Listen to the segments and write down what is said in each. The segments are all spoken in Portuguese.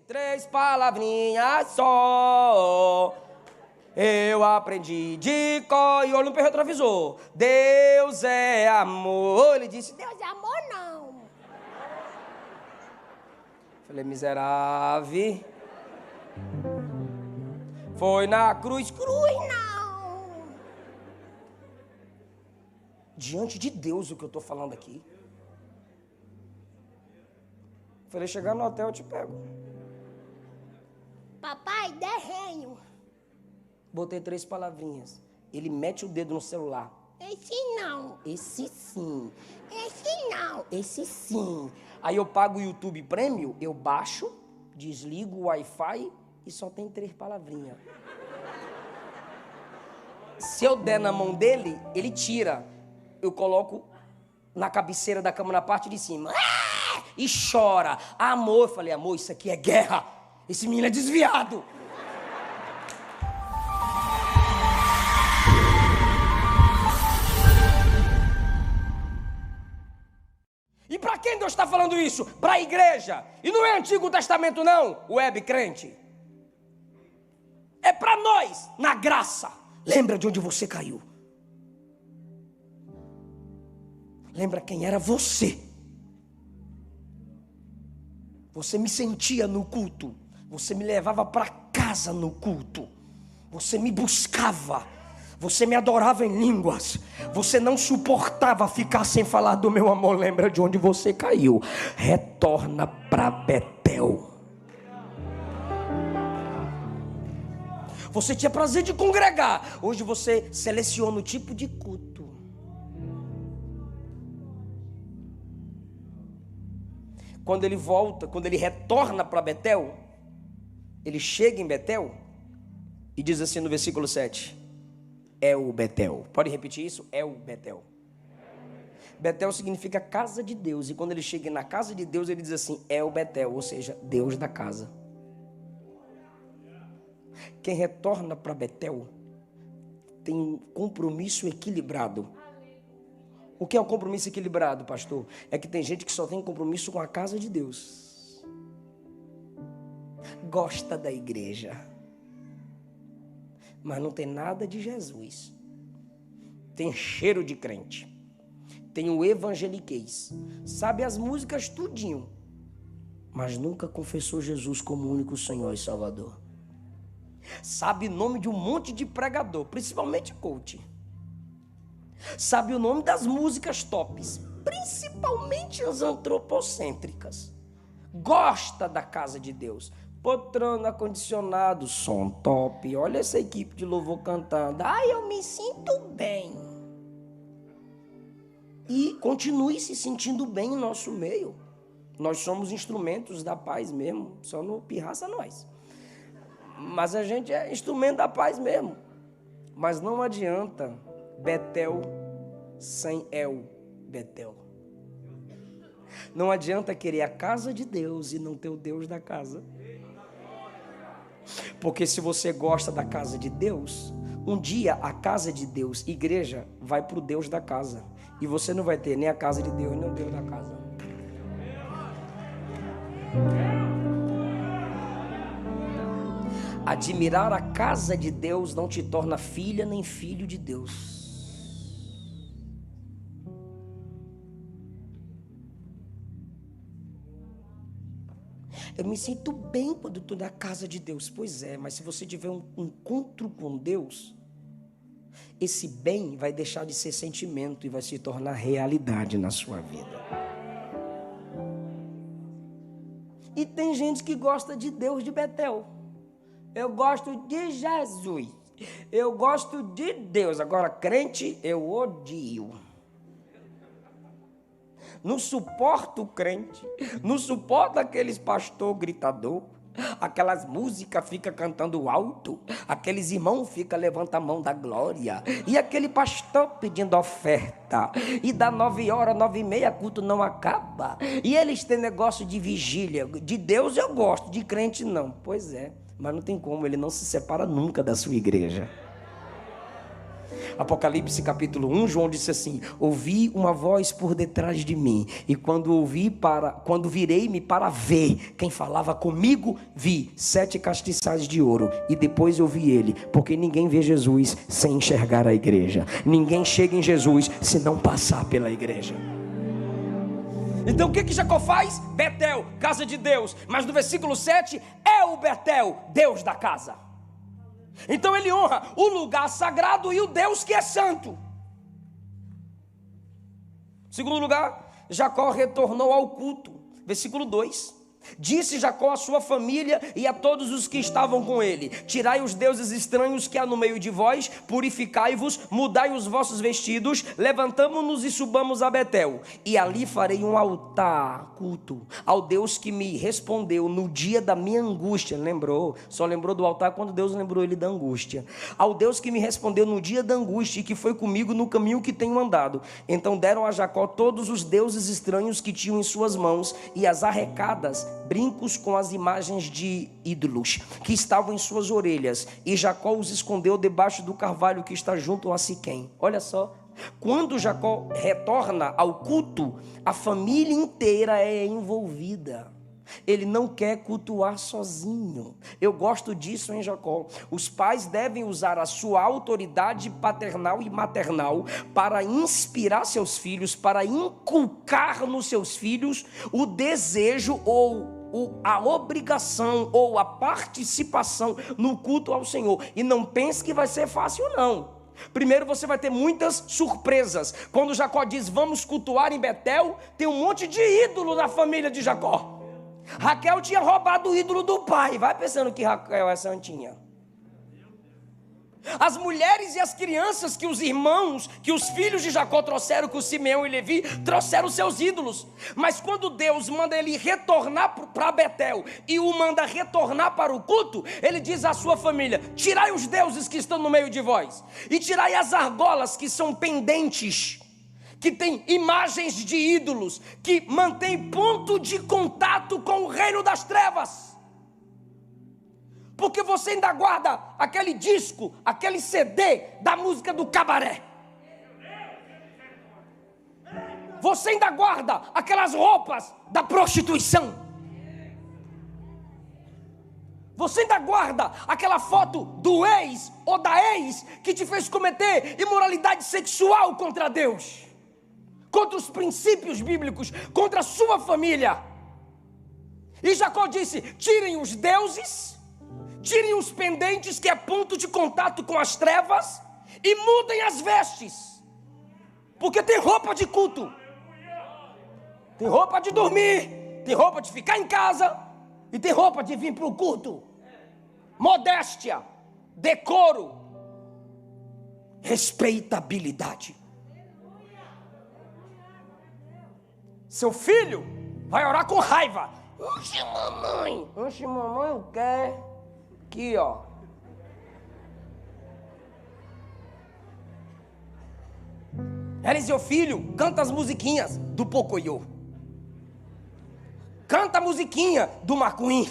3 palavrinhas só. Eu aprendi de cor e olho no retrovisor. Deus é amor. Ele disse, Deus é amor não. Falei, miserável. Foi na cruz, não. Diante de Deus o que eu estou falando aqui. Falei, chegar no hotel eu te pego. Papai, derrenho. Botei 3 palavrinhas. Ele mete o dedo no celular. Esse não. Esse sim. Esse não. Esse sim. Aí eu pago o YouTube Premium, eu baixo, desligo o Wi-Fi e só tem 3 palavrinhas. Se eu der na mão dele, ele tira. Eu coloco na cabeceira da cama na parte de cima. E chora. Amor, eu falei, amor, isso aqui é guerra. Esse menino é desviado. E para quem Deus está falando isso? Para a igreja. E não é Antigo Testamento não, web crente. É para nós, na graça. Lembra de onde você caiu. Lembra quem era você. Você me sentia no culto. Você me levava para casa no culto. Você me buscava. Você me adorava em línguas. Você não suportava ficar sem falar do meu amor. Lembra de onde você caiu. Retorna para Betel. Você tinha prazer de congregar. Hoje você seleciona o tipo de culto. Quando ele volta, quando ele retorna para Betel, ele chega em Betel e diz assim no versículo 7. É o Betel. Pode repetir isso? É o Betel. Betel significa casa de Deus. E quando ele chega na casa de Deus, ele diz assim, é o Betel, ou seja, Deus da casa. Quem retorna para Betel tem um compromisso equilibrado. O que é um compromisso equilibrado, pastor? É que tem gente que só tem compromisso com a casa de Deus. Gosta da igreja. Mas não tem nada de Jesus. Tem cheiro de crente. Tem o evangeliquez. Sabe as músicas tudinho. Mas nunca confessou Jesus como único Senhor e Salvador. Sabe o nome de um monte de pregador, principalmente coach. Sabe o nome das músicas tops, principalmente as antropocêntricas. Gosta da casa de Deus. Poltrona, ar-condicionado, som top. Olha essa equipe de louvor cantando. Ai, eu me sinto bem. E continue se sentindo bem em nosso meio. Nós somos instrumentos da paz mesmo. Só não pirraça nós. Mas a gente é instrumento da paz mesmo. Mas não adianta Betel sem El Betel. Não adianta querer a casa de Deus e não ter o Deus da casa. Porque se você gosta da casa de Deus, um dia a casa de Deus, igreja, vai para o Deus da casa. E você não vai ter nem a casa de Deus, nem o Deus da casa. Admirar a casa de Deus não te torna filha nem filho de Deus. Eu me sinto bem quando estou na casa de Deus. Pois é, mas se você tiver um encontro com Deus, esse bem vai deixar de ser sentimento e vai se tornar realidade na sua vida. E tem gente que gosta de Deus de Betel. Eu gosto de Jesus. Eu gosto de Deus. Agora, crente, eu odio. Não suporto o crente. Não suporto aqueles pastor gritador. Aquelas músicas fica cantando alto. Aqueles irmãos ficam levantando a mão da glória. E aquele pastor pedindo oferta. E dá 9 horas, 9h30, culto não acaba. E eles têm negócio de vigília. De Deus eu gosto, de crente não. Pois é. Mas não tem como, ele não se separa nunca da sua igreja. Apocalipse capítulo 1, João disse assim: ouvi uma voz por detrás de mim, e quando virei-me para ver quem falava comigo, vi 7 castiçais de ouro, e depois eu vi ele, porque ninguém vê Jesus sem enxergar a igreja, ninguém chega em Jesus se não passar pela igreja. Então o que Jacó faz? Betel, casa de Deus. Mas no versículo 7, é o Betel, Deus da casa. Então ele honra o lugar sagrado e o Deus que é santo. Segundo lugar, Jacó retornou ao culto. Versículo 2. Disse Jacó à sua família e a todos os que estavam com ele: tirai os deuses estranhos que há no meio de vós, purificai-vos, mudai os vossos vestidos, levantamo-nos e subamos a Betel, e ali farei um altar, culto, ao Deus que me respondeu no dia da minha angústia. Lembrou? Só lembrou do altar quando Deus lembrou ele da angústia. Ao Deus que me respondeu no dia da angústia e que foi comigo no caminho que tenho andado. Então deram a Jacó todos os deuses estranhos que tinham em suas mãos e as arrecadas, brincos com as imagens de ídolos que estavam em suas orelhas, e Jacó os escondeu debaixo do carvalho que está junto a Siquém. Olha só, quando Jacó retorna ao culto, a família inteira é envolvida. Ele não quer cultuar sozinho. Eu gosto disso em Jacó. Os pais devem usar a sua autoridade paternal e maternal para inspirar seus filhos, para inculcar nos seus filhos o desejo ou a obrigação ou a participação no culto ao Senhor. E não pense que vai ser fácil, não. Primeiro você vai ter muitas surpresas. Quando Jacó diz vamos cultuar em Betel, tem um monte de ídolo na família de Jacó. Raquel tinha roubado o ídolo do pai. Vai pensando que Raquel é santinha. As mulheres e as crianças que os irmãos, que os filhos de Jacó trouxeram, que o Simeão e Levi trouxeram seus ídolos. Mas quando Deus manda ele retornar para Betel e o manda retornar para o culto, ele diz à sua família: tirai os deuses que estão no meio de vós, e tirai as argolas que são pendentes, que tem imagens de ídolos, que mantém ponto de contato com o reino das trevas. Porque você ainda guarda aquele disco, aquele CD da música do cabaré. Você ainda guarda aquelas roupas da prostituição. Você ainda guarda aquela foto do ex ou da ex que te fez cometer imoralidade sexual contra Deus, contra os princípios bíblicos, contra a sua família. E Jacó disse: tirem os deuses, tirem os pendentes, que é ponto de contato com as trevas, e mudem as vestes. Porque tem roupa de culto, tem roupa de dormir, tem roupa de ficar em casa, e tem roupa de vir para o culto. Modéstia, decoro, respeitabilidade. Seu filho vai orar com raiva. Oxe, mamãe. Oxe, mamãe, o quê? Aqui, ó. Eliseu filho, canta as musiquinhas do Pocoyo. Canta a musiquinha do Macuim.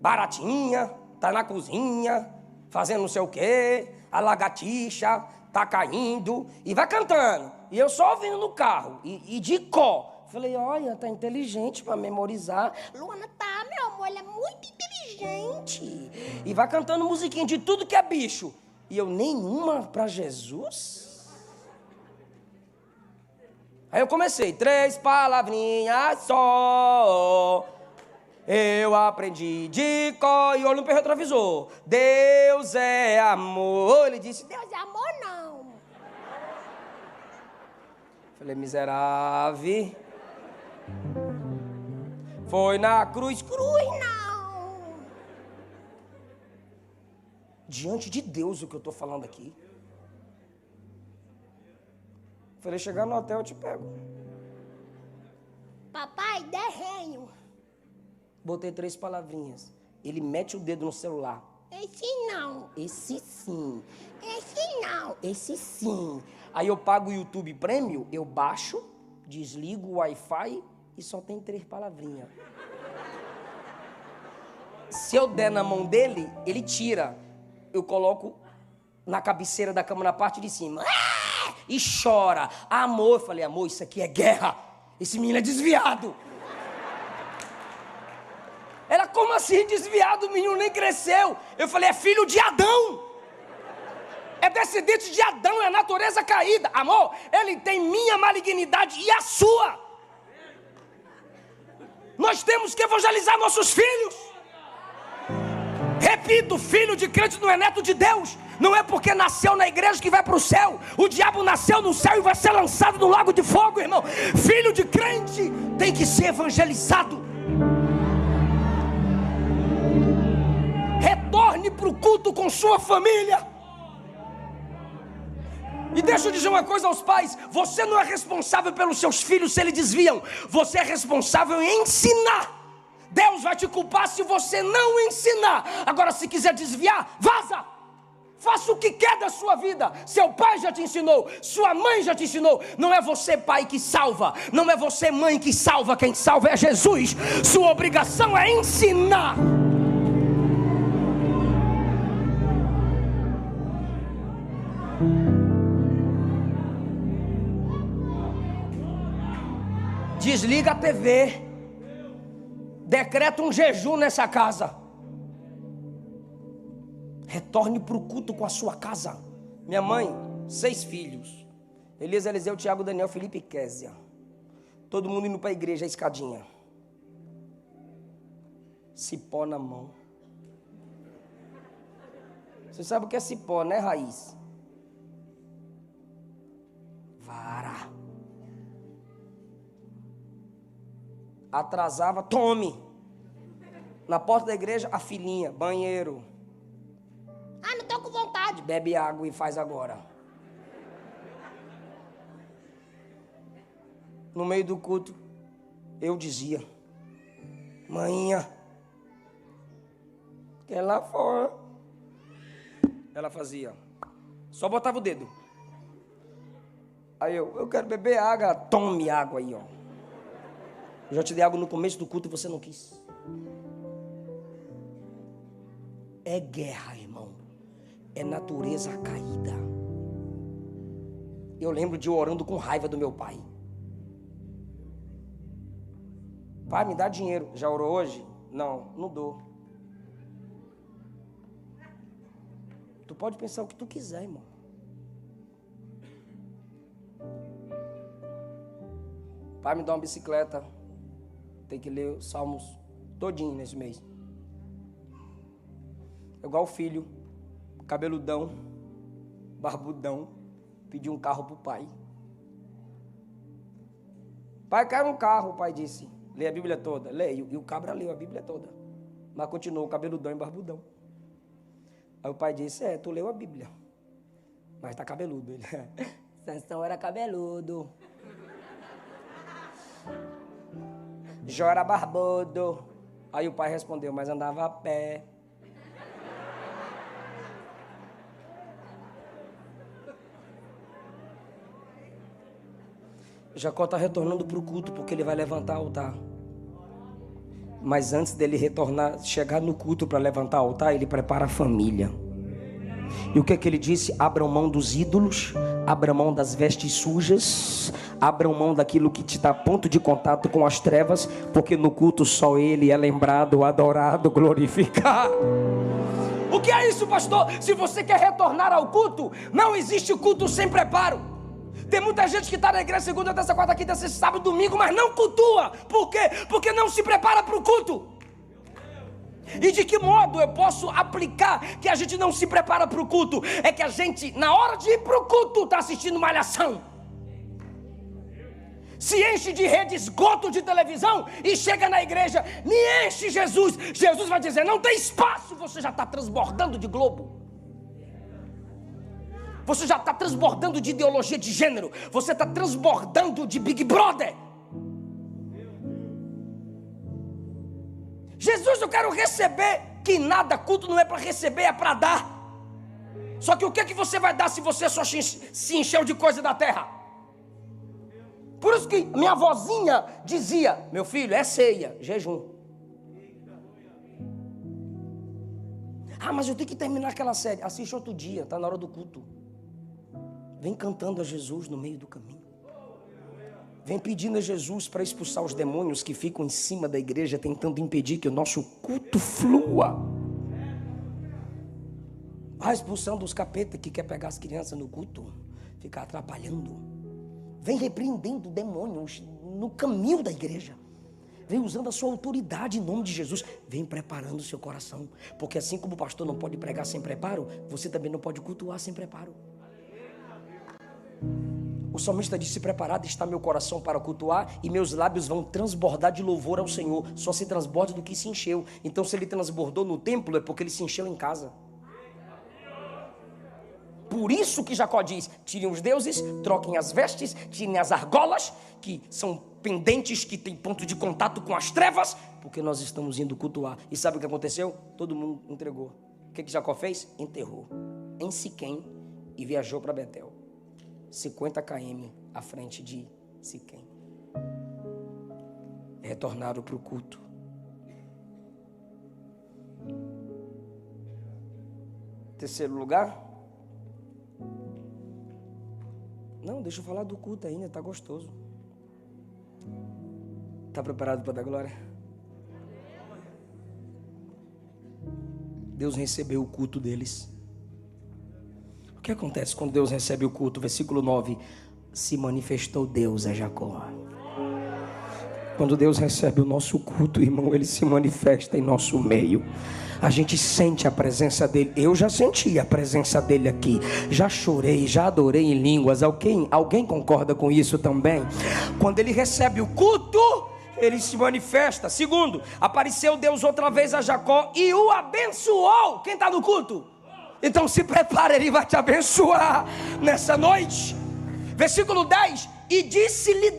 Baratinha, tá na cozinha, fazendo não sei o quê, a lagartixa tá caindo, e vai cantando. E eu só ouvindo no carro, e de có. Falei: olha, tá inteligente para memorizar. Luana tá, meu amor, ela é muito inteligente. E vai cantando musiquinha de tudo que é bicho. E eu, nenhuma para Jesus? Aí eu comecei: 3 palavrinhas só, eu aprendi de cor. E olho no retrovisor: Deus é amor. Ele disse: Deus é amor, não. Falei: miserável. Foi na cruz. Cruz, não. Diante de Deus o que eu estou falando aqui. Falei: chegar no hotel eu te pego. Papai, derrenho. Botei 3 palavrinhas. Ele mete o dedo no celular. Esse não. Esse sim. Esse não. Esse sim. Aí eu pago o YouTube Premium, eu baixo, desligo o Wi-Fi e só tem 3 palavrinhas. se eu der na mão dele, ele tira. Eu coloco na cabeceira da cama, na parte de cima. E chora. Amor, eu falei, amor, isso aqui é guerra. Esse menino é desviado. Ela, como assim desviado? O menino nem cresceu. Eu falei, é filho de Adão. É descendente de Adão, é a natureza caída. Amor, ele tem minha malignidade e a sua. Nós temos que evangelizar nossos filhos. Repito, filho de crente não é neto de Deus. Não é porque nasceu na igreja que vai para o céu. O diabo nasceu no céu e vai ser lançado no lago de fogo, irmão. Filho de crente tem que ser evangelizado. Retorne para o culto com sua família. E deixa eu dizer uma coisa aos pais. Você não é responsável pelos seus filhos se eles desviam. Você é responsável em ensinar. Deus vai te culpar se você não ensinar. Agora, se quiser desviar, vaza. Faça o que quer da sua vida. Seu pai já te ensinou, sua mãe já te ensinou. Não é você, pai, que salva. Não é você, mãe, que salva. Quem salva é Jesus. Sua obrigação é ensinar. Desliga a TV. Decreta um jejum nessa casa. Retorne para o culto com a sua casa. Minha mãe, 6 filhos. Elias, Eliseu, Tiago, Daniel, Felipe e Késia. Todo mundo indo para a igreja, a escadinha. Cipó na mão. Você sabe o que é cipó, né, Raiz? Vara. Atrasava, tome. Na porta da igreja, a filhinha, banheiro. Ah, não tô com vontade. Bebe água e faz agora. No meio do culto, eu dizia, manhinha, quer lá fora. Ela fazia, só botava o dedo. Aí eu quero beber água, tome água aí, ó. Eu já te dei água no começo do culto e você não quis. É guerra, irmão. É natureza caída. Eu lembro de eu orando com raiva do meu pai. Pai, me dá dinheiro. Já orou hoje? Não, não dou. Tu pode pensar o que tu quiser, irmão. Pai, me dá uma bicicleta. Tem que ler os salmos todinho nesse mês. Igual o filho, cabeludão, barbudão, pediu um carro pro pai. Pai, quero um carro, o pai disse. Lê a Bíblia toda. Leio. E o cabra leu a Bíblia toda. Mas continuou cabeludão e barbudão. Aí o pai disse, tu leu a Bíblia. Mas tá cabeludo. Ele, Sansão era cabeludo. Jó era barbudo. Aí o pai respondeu, mas andava a pé. Jacó está retornando para o culto porque ele vai levantar altar. Mas antes dele retornar, chegar no culto para levantar altar, ele prepara a família. E o que é que ele disse? Abram mão dos ídolos, abram mão das vestes sujas, abram mão daquilo que te dá ponto de contato com as trevas, porque no culto só ele é lembrado, adorado, glorificado. O que é isso, pastor? Se você quer retornar ao culto, não existe culto sem preparo. Tem muita gente que está na igreja segunda, terça, quarta, quinta, sexta, sábado, domingo, mas não cultua. Por quê? Porque não se prepara para o culto. E de que modo eu posso aplicar que a gente não se prepara para o culto? É que a gente, na hora de ir para o culto, está assistindo malhação. Se enche de rede esgoto de televisão e chega na igreja, me enche Jesus. Jesus vai dizer, não tem espaço, você já está transbordando de Globo. Você já está transbordando de ideologia de gênero. Você está transbordando de Big Brother. Jesus, eu quero receber. Que nada, culto não é para receber, é para dar. Só que o que é que você vai dar se você só se encheu de coisa da terra? Por isso que minha avózinha dizia, meu filho, é ceia, jejum. Ah, mas eu tenho que terminar aquela série. Assiste outro dia, está na hora do culto. Vem cantando a Jesus no meio do caminho. Vem pedindo a Jesus para expulsar os demônios que ficam em cima da igreja, tentando impedir que o nosso culto flua. Vai expulsando os capetas que quer pegar as crianças no culto, ficar atrapalhando. Vem repreendendo demônios no caminho da igreja. Vem usando a sua autoridade em nome de Jesus. Vem preparando o seu coração. Porque assim como o pastor não pode pregar sem preparo, você também não pode cultuar sem preparo. O salmista disse: preparado está meu coração para cultuar, e meus lábios vão transbordar de louvor ao Senhor. Só se transborda do que se encheu. Então, se ele transbordou no templo, é porque ele se encheu em casa. Por isso que Jacó diz: tirem os deuses, troquem as vestes, tirem as argolas, que são pendentes, que têm ponto de contato com as trevas, porque nós estamos indo cultuar. E sabe o que aconteceu? Todo mundo entregou. O que Jacó fez? Enterrou em Siquém e viajou para Betel. 50 km à frente de Siquém. Retornaram para o culto. Terceiro lugar. Não, deixa eu falar do culto ainda, está gostoso. Está preparado para dar glória? Deus recebeu o culto deles. O que acontece quando Deus recebe o culto? Versículo 9. Se manifestou Deus a Jacó. Quando Deus recebe o nosso culto, irmão, Ele se manifesta em nosso meio. A gente sente a presença dEle. Eu já senti a presença dEle aqui. Já chorei, já adorei em línguas. Alguém concorda com isso também? Quando Ele recebe o culto, Ele se manifesta. Segundo, apareceu Deus outra vez a Jacó e o abençoou. Quem está no culto? Então se prepara, Ele vai te abençoar nessa noite. Versículo 10. E disse-lhe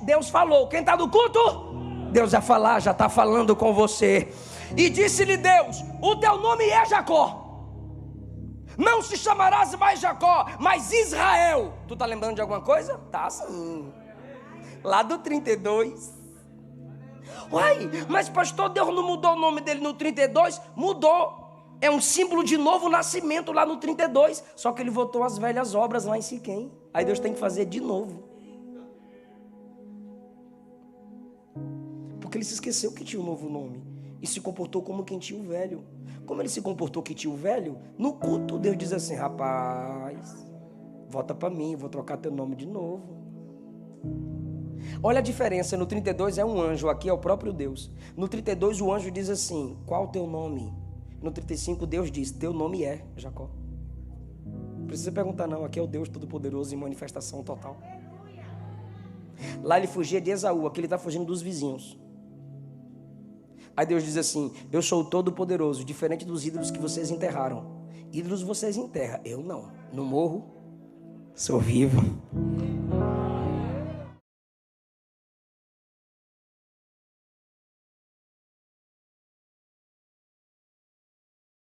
Deus falou. Quem está no culto? Deus vai falar, já está falando com você. E disse-lhe Deus: o teu nome é Jacó. Não se chamarás mais Jacó, mas Israel. Tu está lembrando de alguma coisa? Tá sim. Lá do 32. Uai, mas pastor, Deus não mudou o nome dele no 32? Mudou. É um símbolo de novo nascimento lá no 32. Só que ele voltou às velhas obras lá em Siquém. Aí Deus tem que fazer de novo. Porque ele se esqueceu que tinha um novo nome. E se comportou como quem tinha o velho. Como ele se comportou que tinha o velho, no culto Deus diz assim: rapaz, volta para mim, vou trocar teu nome de novo. Olha a diferença, no 32 é um anjo, aqui é o próprio Deus. No 32 o anjo diz assim: qual o teu nome? No 35 Deus diz: teu nome é Jacó. Não precisa perguntar não, aqui é o Deus Todo-Poderoso em manifestação total. Lá ele fugia de Esaú, aqui ele está fugindo dos vizinhos. Aí Deus diz assim: eu sou o Todo-Poderoso, diferente dos ídolos que vocês enterraram. Ídolos vocês enterram, eu não morro, sou vivo.